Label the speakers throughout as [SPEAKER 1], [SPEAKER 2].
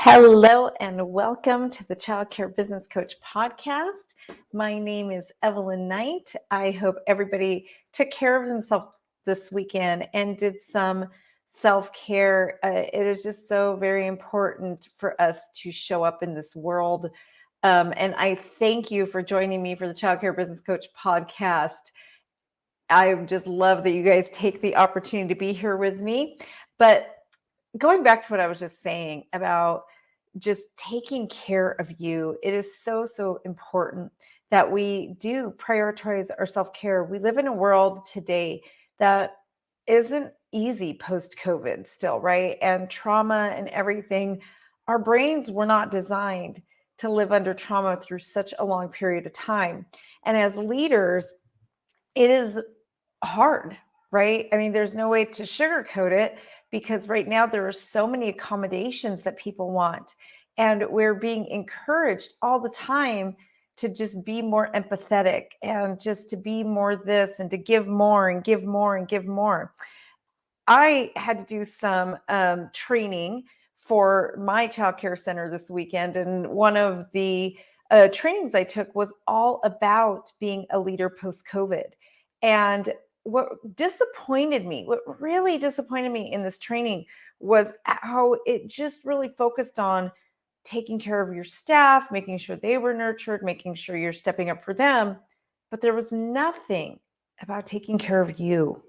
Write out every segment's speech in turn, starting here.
[SPEAKER 1] Hello and welcome to the Child Care Business Coach podcast. My name is Evelyn Knight. I hope everybody took care of themselves this weekend and did some self-care. It is just so very important for us to show up in this world. And I thank you for joining me for the Child Care Business Coach podcast. I just love that you guys take the opportunity to be here with me. But going back to what I was just saying about just taking care of you, it is so important that we do prioritize our self-care. We live in a world today that isn't easy post-COVID still, right? And trauma and everything. Our brains were not designed to live under trauma through such a long period of time. And as leaders, it is hard, right? I mean, there's no way to sugarcoat it because right now there are so many accommodations that people want. And we're being encouraged all the time to just be more empathetic and just to be more this and to give more and give more and give more. I had to do some training for my childcare center this weekend. And one of the trainings I took was all about being a leader post-COVID. And what really disappointed me in this training was how it just really focused on taking care of your staff, making sure they were nurtured, making sure you're stepping up for them. But there was nothing about taking care of you.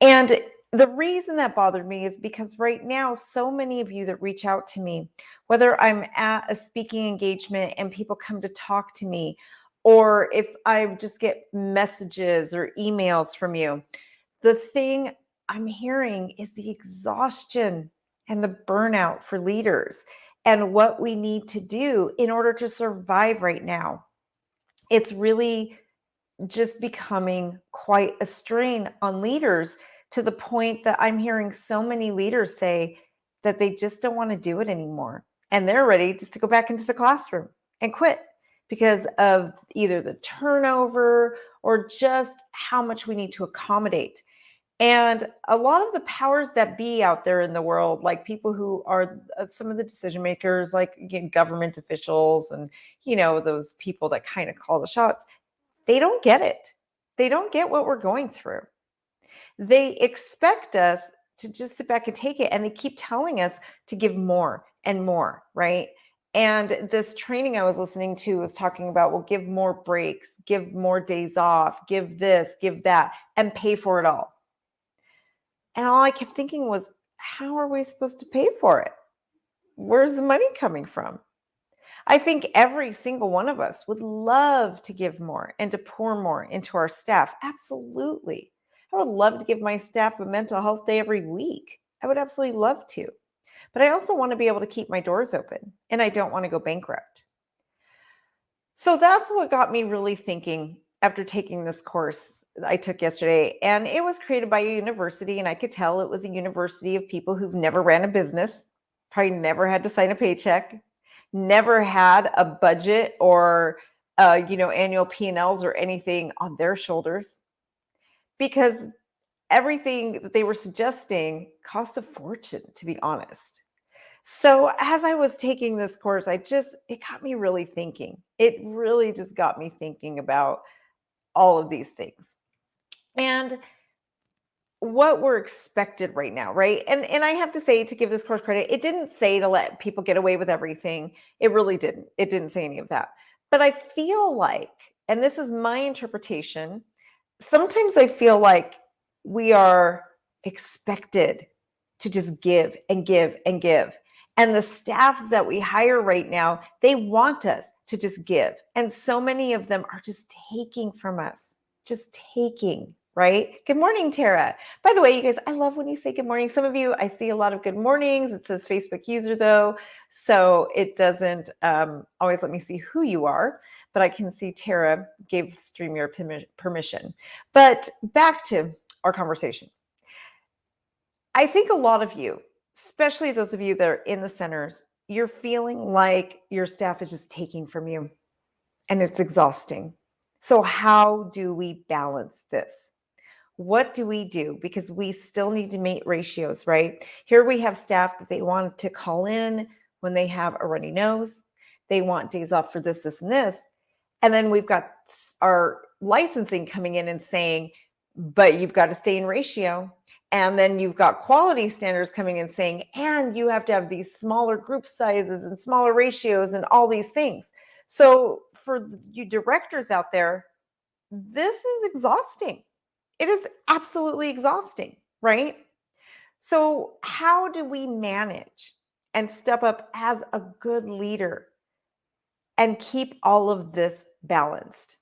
[SPEAKER 1] And the reason that bothered me is because right now, so many of you that reach out to me, whether I'm at a speaking engagement and people come to talk to me, or if I just get messages or emails from you, the thing I'm hearing is the exhaustion and the burnout for leaders and what we need to do in order to survive right now. It's really just becoming quite a strain on leaders to the point that I'm hearing so many leaders say that they just don't want to do it anymore. And they're ready just to go back into the classroom and quit because of either the turnover or just how much we need to accommodate. And a lot of the powers that be out there in the world, like people who are some of the decision makers, like government officials and, those people that kind of call the shots, they don't get it. They don't get what we're going through. They expect us to just sit back and take it. And they keep telling us to give more and more, right? And this training I was listening to was talking about, well, give more breaks, give more days off, give this, give that, and pay for it all. And all I kept thinking was, how are we supposed to pay for it? Where's the money coming from? I think every single one of us would love to give more and to pour more into our staff. Absolutely. I would love to give my staff a mental health day every week. I would absolutely love to. But I also want to be able to keep my doors open and I don't want to go bankrupt. So that's what got me really thinking after taking this course I took yesterday. And it was created by a university, and I could tell it was a university of people who've never ran a business, probably never had to sign a paycheck, never had a budget or annual P&Ls or anything on their shoulders, because everything that they were suggesting cost a fortune, to be honest. So as I was taking this course, it got me really thinking. It really just got me thinking about all of these things and what we're expected right now, right? And I have to say, to give this course credit, it didn't say to let people get away with everything. It really didn't. It didn't say any of that. But I feel like, and this is my interpretation, sometimes I feel like we are expected to just give and give and give. And the staffs that we hire right now, they want us to just give. And so many of them are just taking from us, just taking, right? Good morning, Tara. By the way, you guys, I love when you say good morning. Some of you, I see a lot of good mornings. It says Facebook user though, so it doesn't always let me see who you are, but I can see Tara gave StreamYard permission. But back to our conversation. I think a lot of you, especially those of you that are in the centers, you're feeling like your staff is just taking from you and it's exhausting. So how do we balance this? What do we do? Because we still need to meet ratios, right? Here we have staff that they want to call in when they have a runny nose. They want days off for this, this, and this. And then we've got our licensing coming in and saying, but you've got to stay in ratio. And then you've got quality standards coming in saying, and you have to have these smaller group sizes and smaller ratios and all these things. So for you directors out there, this is exhausting. It is absolutely exhausting, right? So how do we manage and step up as a good leader and keep all of this balanced?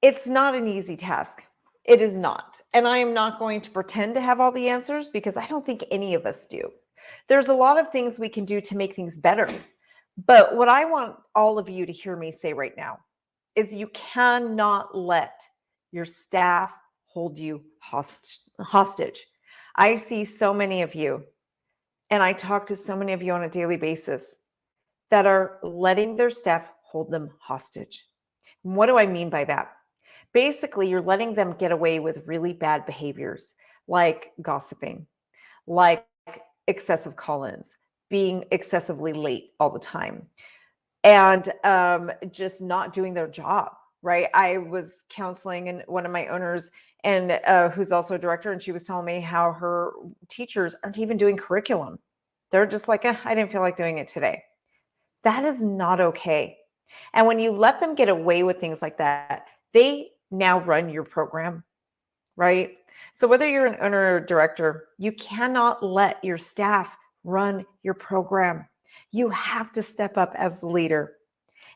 [SPEAKER 1] It's not an easy task. It is not. And I am not going to pretend to have all the answers because I don't think any of us do. There's a lot of things we can do to make things better. But what I want all of you to hear me say right now is you cannot let your staff hold you hostage. I see so many of you, and I talk to so many of you on a daily basis that are letting their staff hold them hostage. And what do I mean by that? Basically, you're letting them get away with really bad behaviors like gossiping, like excessive call-ins, being excessively late all the time, and just not doing their job, right? I was counseling and one of my owners and who's also a director, and she was telling me how her teachers aren't even doing curriculum. They're just like, I didn't feel like doing it today. That is not okay. And when you let them get away with things like that, they now run your program, right? So whether you're an owner or director, you cannot let your staff run your program. You have to step up as the leader.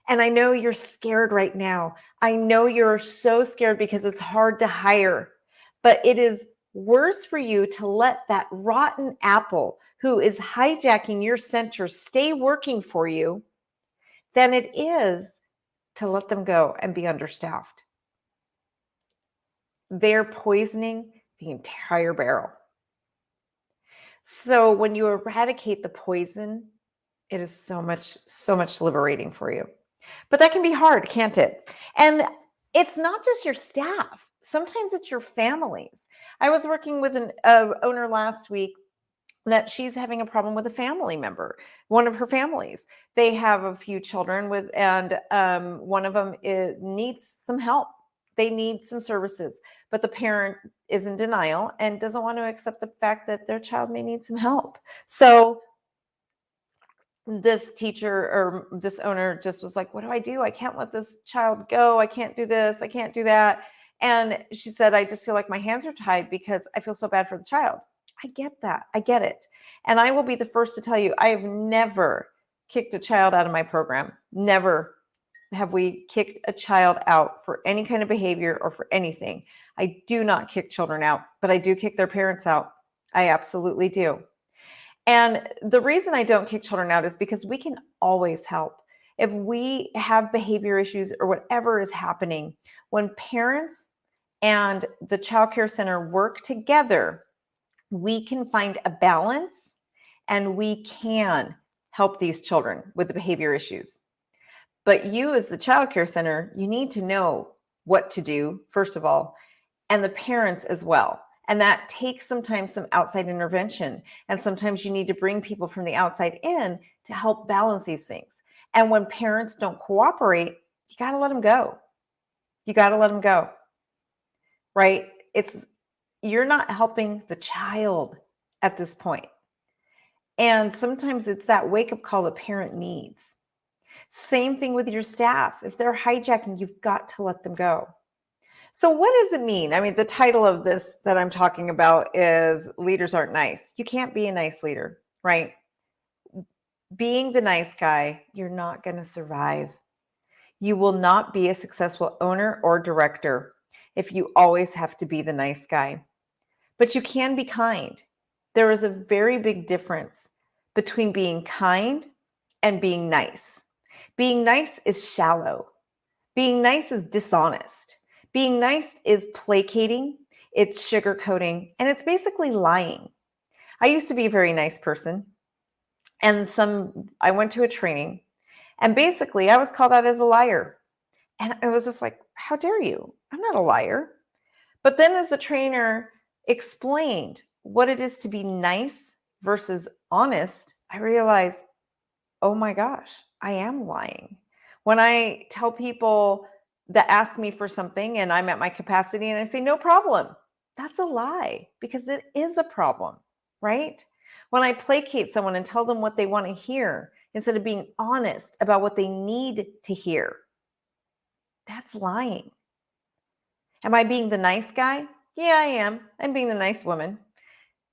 [SPEAKER 1] And I know you're scared right now. I know you're so scared because it's hard to hire, but it is worse for you to let that rotten apple who is hijacking your center stay working for you than it is to let them go and be understaffed. They're poisoning the entire barrel. So when you eradicate the poison, it is so much liberating for you. But that can be hard, can't it? And it's not just your staff. Sometimes it's your families. I was working with an owner last week that she's having a problem with a family member, one of her families. They have a few children with, and one of them needs some help. They need some services, but the parent is in denial and doesn't want to accept the fact that their child may need some help. So this teacher or this owner just was like, what do I do? I can't let this child go. I can't do this. I can't do that. And she said, I just feel like my hands are tied because I feel so bad for the child. I get that. I get it. And I will be the first to tell you, I have never kicked a child out of my program. Never have we kicked a child out for any kind of behavior or for anything. I do not kick children out, but I do kick their parents out. I absolutely do. And the reason I don't kick children out is because we can always help. If we have behavior issues or whatever is happening, when parents and the child care center work together, we can find a balance and we can help these children with the behavior issues. But you as the child care center, you need to know what to do, first of all, and the parents as well. And that takes sometimes some outside intervention. And sometimes you need to bring people from the outside in to help balance these things. And when parents don't cooperate, you got to let them go. You got to let them go, right? You're not helping the child at this point. And sometimes it's that wake-up call the parent needs. Same thing with your staff. If they're hijacking, you've got to let them go. So what does it mean? I mean, the title of this that I'm talking about is Leaders Aren't Nice. You can't be a nice leader, right? Being the nice guy, you're not going to survive. You will not be a successful owner or director if you always have to be the nice guy. But you can be kind. There is a very big difference between being kind and being nice. Being nice is shallow. Being nice is dishonest. Being nice is placating, it's sugarcoating, and it's basically lying. I used to be a very nice person, and I went to a training, and basically I was called out as a liar. And I was just like, how dare you? I'm not a liar. But then as the trainer explained what it is to be nice versus honest, I realized, oh my gosh, I am lying. When I tell people that ask me for something and I'm at my capacity and I say, no problem, that's a lie because it is a problem, right? When I placate someone and tell them what they want to hear instead of being honest about what they need to hear, that's lying. Am I being the nice guy? Yeah, I am. I'm being the nice woman,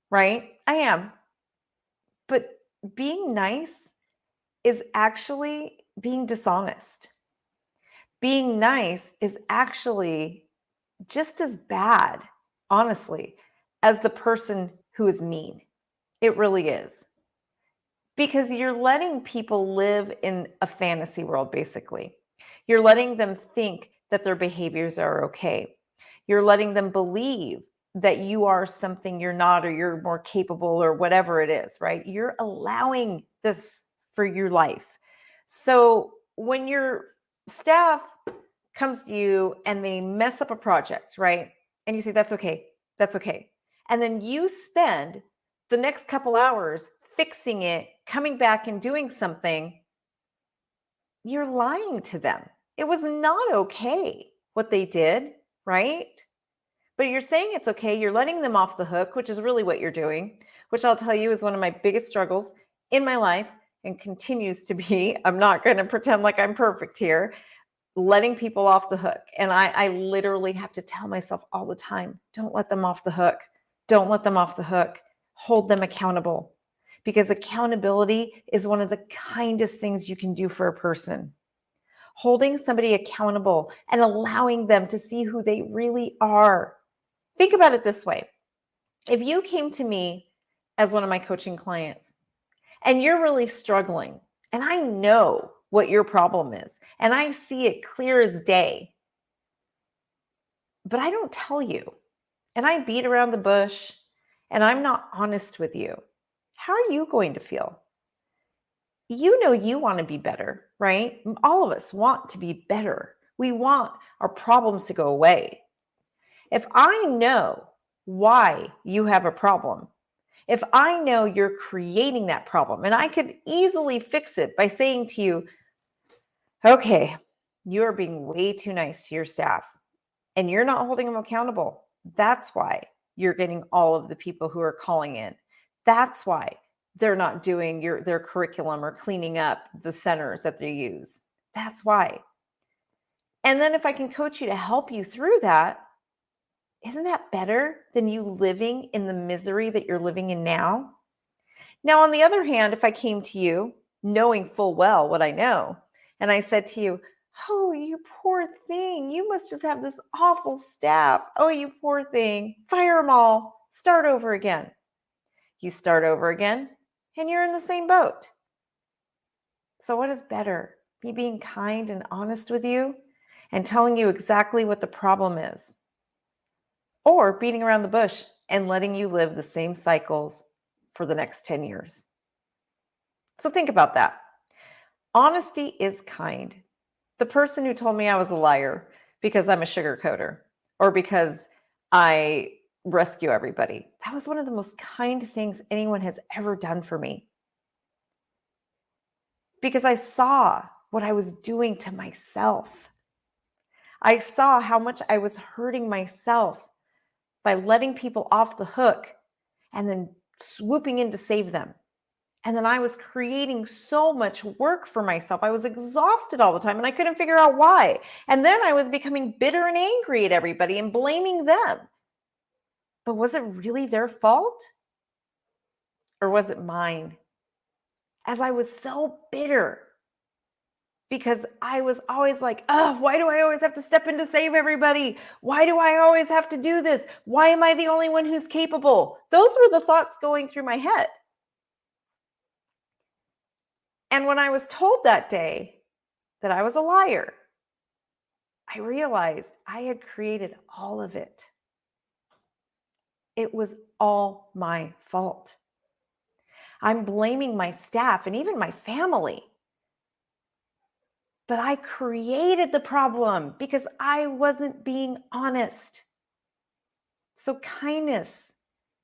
[SPEAKER 1] right? I am. But being nice is actually being dishonest. Being nice is actually just as bad, honestly, as the person who is mean. It really is. Because you're letting people live in a fantasy world, basically. You're letting them think that their behaviors are okay. You're letting them believe that you are something you're not, or you're more capable, or whatever it is, right? You're allowing this for your life. So when your staff comes to you and they mess up a project, right? And you say, that's okay. That's okay. And then you spend the next couple hours fixing it, coming back and doing something, you're lying to them. It was not okay what they did, right? But you're saying it's okay. You're letting them off the hook, which is really what you're doing, which I'll tell you is one of my biggest struggles in my life and continues to be. I'm not going to pretend like I'm perfect here, letting people off the hook. And I literally have to tell myself all the time, don't let them off the hook. Don't let them off the hook. Hold them accountable, because accountability is one of the kindest things you can do for a person. Holding somebody accountable and allowing them to see who they really are. Think about it this way. If you came to me as one of my coaching clients and you're really struggling, and I know what your problem is, and I see it clear as day, but I don't tell you, and I beat around the bush, and I'm not honest with you, how are you going to feel? You know you want to be better, right? All of us want to be better. We want our problems to go away. If I know why you have a problem, if I know you're creating that problem, and I could easily fix it by saying to you, okay, you're being way too nice to your staff and you're not holding them accountable. That's why you're getting all of the people who are calling in. That's why they're not doing their curriculum or cleaning up the centers that they use. That's why. And then if I can coach you to help you through that, isn't that better than you living in the misery that you're living in now? Now, on the other hand, if I came to you knowing full well what I know, and I said to you, oh, you poor thing, you must just have this awful staff. Oh, you poor thing, fire them all, start over again. You start over again, and you're in the same boat. So, what is better? Me being kind and honest with you and telling you exactly what the problem is, or beating around the bush and letting you live the same cycles for the next 10 years? So think about that. Honesty is kind. The person who told me I was a liar because I'm a sugarcoater or because I rescue everybody, that was one of the most kind things anyone has ever done for me, because I saw what I was doing to myself. I saw how much I was hurting myself by letting people off the hook and then swooping in to save them. And then I was creating so much work for myself. I was exhausted all the time and I couldn't figure out why. And then I was becoming bitter and angry at everybody and blaming them. But was it really their fault? Or was it mine? As I was so bitter because I was always like, oh, why do I always have to step in to save everybody? Why do I always have to do this? Why am I the only one who's capable? Those were the thoughts going through my head. And when I was told that day that I was a liar, I realized I had created all of it. It was all my fault. I'm blaming my staff and even my family. But I created the problem because I wasn't being honest. So kindness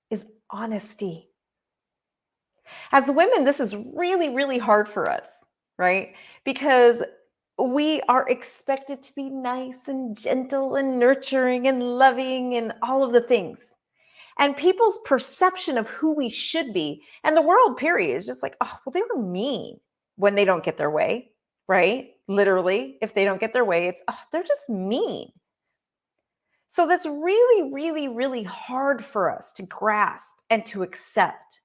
[SPEAKER 1] is honesty. As women, this is really, really hard for us, right? Because we are expected to be nice and gentle and nurturing and loving and all of the things. And people's perception of who we should be and the world, period, is just like, oh, well, they were mean when they don't get their way, right? Literally, if they don't get their way, it's, oh, they're just mean. So that's really, really, really hard for us to grasp and to accept.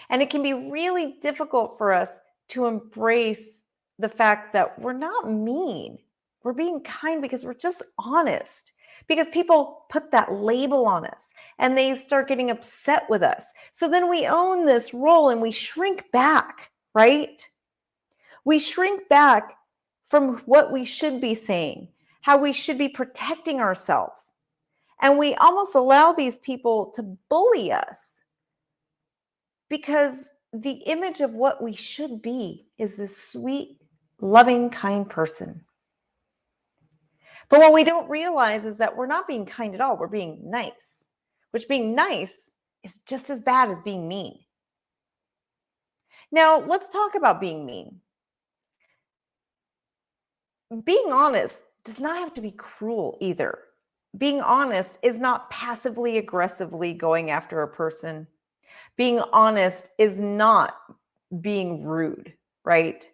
[SPEAKER 1] And it can be really difficult for us to embrace the fact that we're not mean. We're being kind because we're just honest. Because people put that label on us and they start getting upset with us. So then we own this role and we shrink back, right? We shrink back from what we should be saying, how we should be protecting ourselves. And we almost allow these people to bully us because the image of what we should be is this sweet, loving, kind person. But what we don't realize is that we're not being kind at all. We're being nice, which being nice is just as bad as being mean. Now, let's talk about being mean. Being honest does not have to be cruel either. Being honest is not passively aggressively going after a person. Being honest is not being rude, right?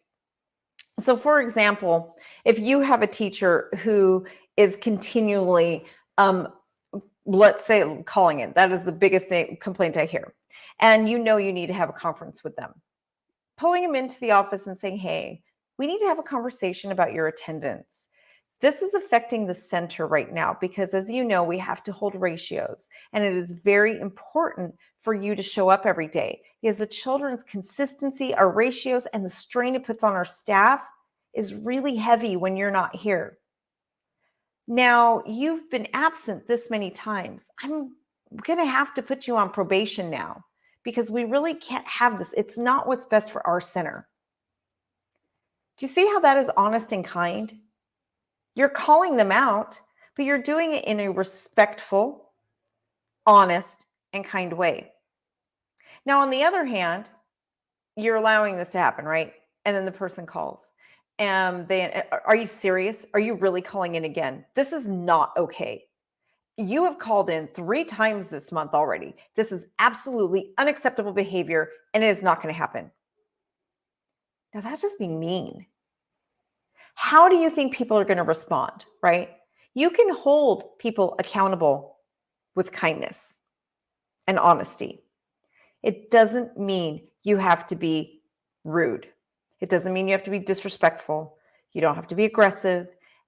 [SPEAKER 1] So, for example, if you have a teacher who is continually, let's say, calling in, that is the biggest complaint I hear, and you know you need to have a conference with them, pulling them into the office and saying, hey, we need to have a conversation about your attendance. This is affecting the center right now because, as you know, we have to hold ratios, and it is very important for you to show up every day because the children's consistency, our ratios, and the strain it puts on our staff is really heavy when you're not here. Now, you've been absent this many times. I'm going to have to put you on probation now because we really can't have this. It's not what's best for our center. Do you see how that is honest and kind? You're calling them out, but you're doing it in a respectful, honest, and kind way. Now, on the other hand, you're allowing this to happen, right? And then the person calls. And are you serious? Are you really calling in again? This is not okay. You have called in 3 times this month already. This is absolutely unacceptable behavior, and it is not going to happen. Now, that's just being mean. How do you think people are going to respond, right? You can hold people accountable with kindness and honesty. It doesn't mean you have to be rude. It doesn't mean you have to be disrespectful. You don't have to be aggressive,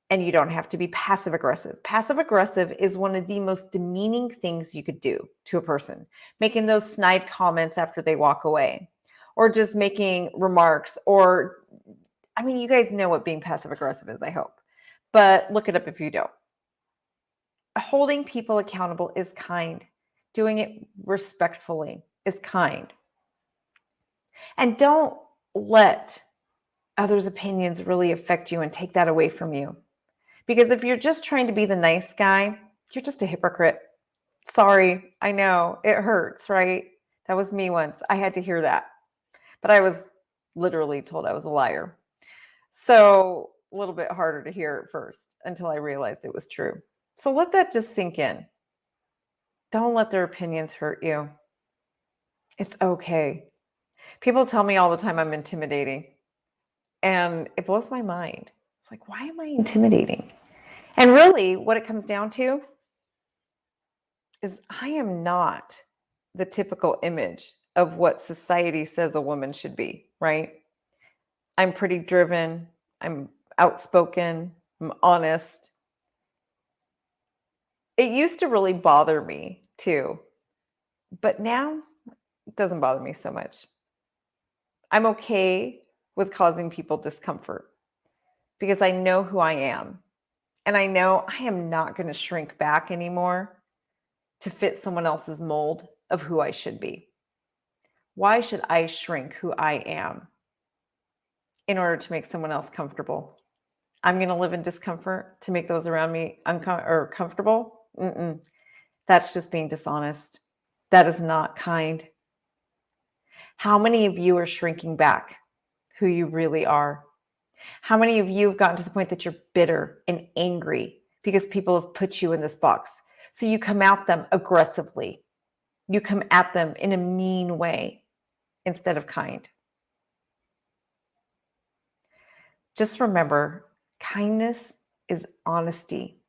[SPEAKER 1] and you don't have to be passive aggressive. Passive aggressive is one of the most demeaning things you could do to a person, making those snide comments after they walk away, or just making remarks, or I mean, you guys know what being passive aggressive is, I hope, but look it up if you don't. Holding people accountable is kind. Doing it respectfully is kind. And don't let others' opinions really affect you and take that away from you. Because if you're just trying to be the nice guy, you're just a hypocrite. Sorry, I know it hurts, right? That was me once. I had to hear that. But I was literally told I was a liar. So a little bit harder to hear at first until I realized it was true. So let that just sink in. Don't let their opinions hurt you. It's okay. People tell me all the time I'm intimidating, and it blows my mind. It's like, why am I intimidating? And really, what it comes down to is I am not the typical image of what society says a woman should be, right? I'm pretty driven. I'm outspoken. I'm honest. It used to really bother me too, but now it doesn't bother me so much. I'm okay with causing people discomfort because I know who I am. And I know I am not going to shrink back anymore to fit someone else's mold of who I should be. Why should I shrink who I am in order to make someone else comfortable? I'm going to live in discomfort to make those around me comfortable. That's just being dishonest. That is not kind. How many of you are shrinking back who you really are? How many of you have gotten to the point that you're bitter and angry because people have put you in this box? So you come at them aggressively. You come at them in a mean way instead of kind. Just remember, kindness is honesty.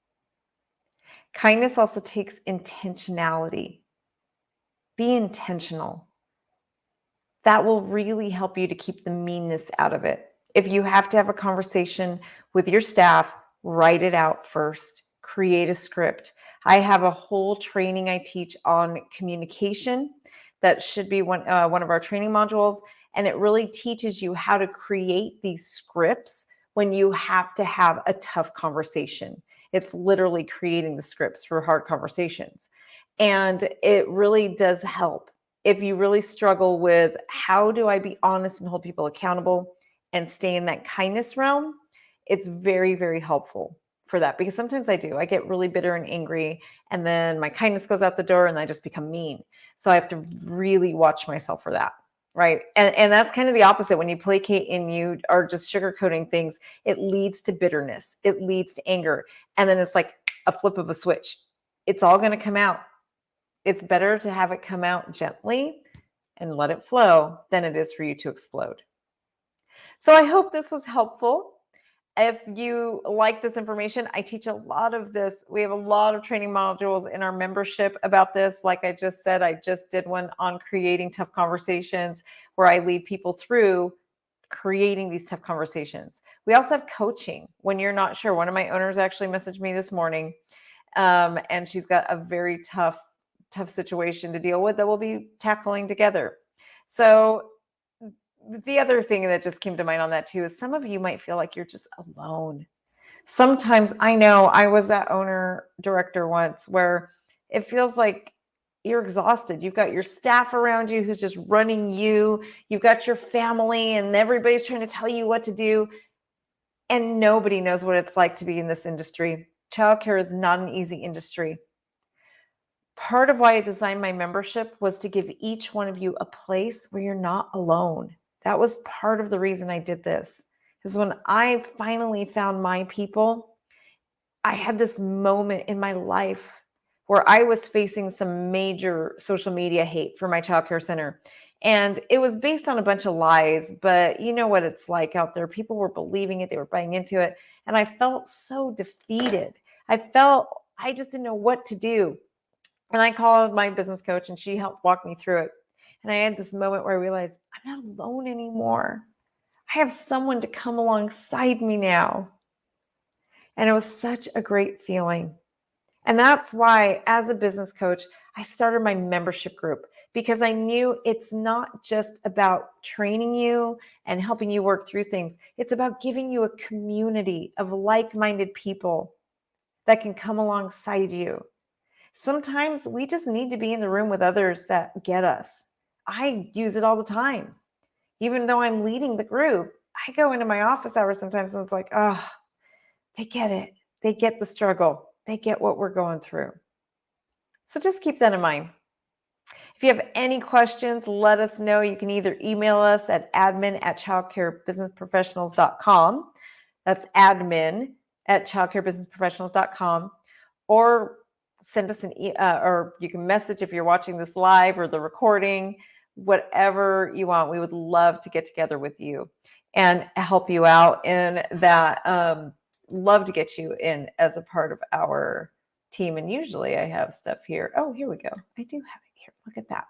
[SPEAKER 1] Kindness also takes intentionality. Be intentional. That will really help you to keep the meanness out of it. If you have to have a conversation with your staff, write it out first. Create a script. I have a whole training I teach on communication that should be one of our training modules. And it really teaches you how to create these scripts when you have to have a tough conversation. It's literally creating the scripts for hard conversations. And it really does help. If you really struggle with how do I be honest and hold people accountable and stay in that kindness realm, it's very, very helpful for that, because sometimes I do. I get really bitter and angry, and then my kindness goes out the door and I just become mean. So I have to really watch myself for that. Right. And that's kind of the opposite. When you placate and you are just sugarcoating things, it leads to bitterness. It leads to anger. And then it's like a flip of a switch. It's all going to come out. It's better to have it come out gently and let it flow than it is for you to explode. So I hope this was helpful. If you like this information, I teach a lot of this. We have a lot of training modules in our membership about this. Like I just said, I just did one on creating tough conversations where I lead people through creating these tough conversations. We also have coaching when you're not sure. One of my owners actually messaged me this morning, and she's got a very tough situation to deal with that we'll be tackling together. So the other thing that just came to mind on that too is some of you might feel like you're just alone. Sometimes I know I was that owner director once where it feels like you're exhausted. You've got your staff around you who's just running you. You've got your family and everybody's trying to tell you what to do. And nobody knows what it's like to be in this industry. Childcare is not an easy industry. Part of why I designed my membership was to give each one of you a place where you're not alone. That was part of the reason I did this. Because when I finally found my people, I had this moment in my life where I was facing some major social media hate for my childcare center. And it was based on a bunch of lies, but you know what it's like out there. People were believing it, they were buying into it. And I felt so defeated. I just didn't know what to do. And I called my business coach and she helped walk me through it. And I had this moment where I realized I'm not alone anymore. I have someone to come alongside me now. And it was such a great feeling. And that's why, as a business coach, I started my membership group, because I knew it's not just about training you and helping you work through things. It's about giving you a community of like-minded people that can come alongside you. Sometimes we just need to be in the room with others that get us. I use it all the time. Even though I'm leading the group, I go into my office hours sometimes and it's like, oh, they get it. They get the struggle. They get what we're going through. So just keep that in mind. If you have any questions, let us know. You can either email us at admin@childcarebusinessprofessionals.com. That's admin@childcarebusinessprofessionals.com. Or send us or you can message if you're watching this live or the recording, whatever you want. We would love to get together with you and help you out in that. Love to get you in as a part of our team. And usually I have stuff here. Oh, here we go. I do have it here. Look at that.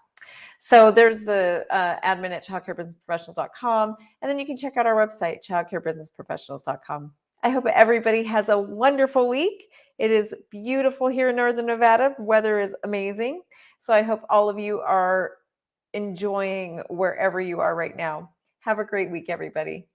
[SPEAKER 1] So there's the admin@childcarebusinessprofessionals.com. And then you can check out our website, childcarebusinessprofessionals.com. I hope everybody has a wonderful week. It is beautiful here in Northern Nevada. Weather is amazing. So I hope all of you are enjoying wherever you are right now. Have a great week, everybody.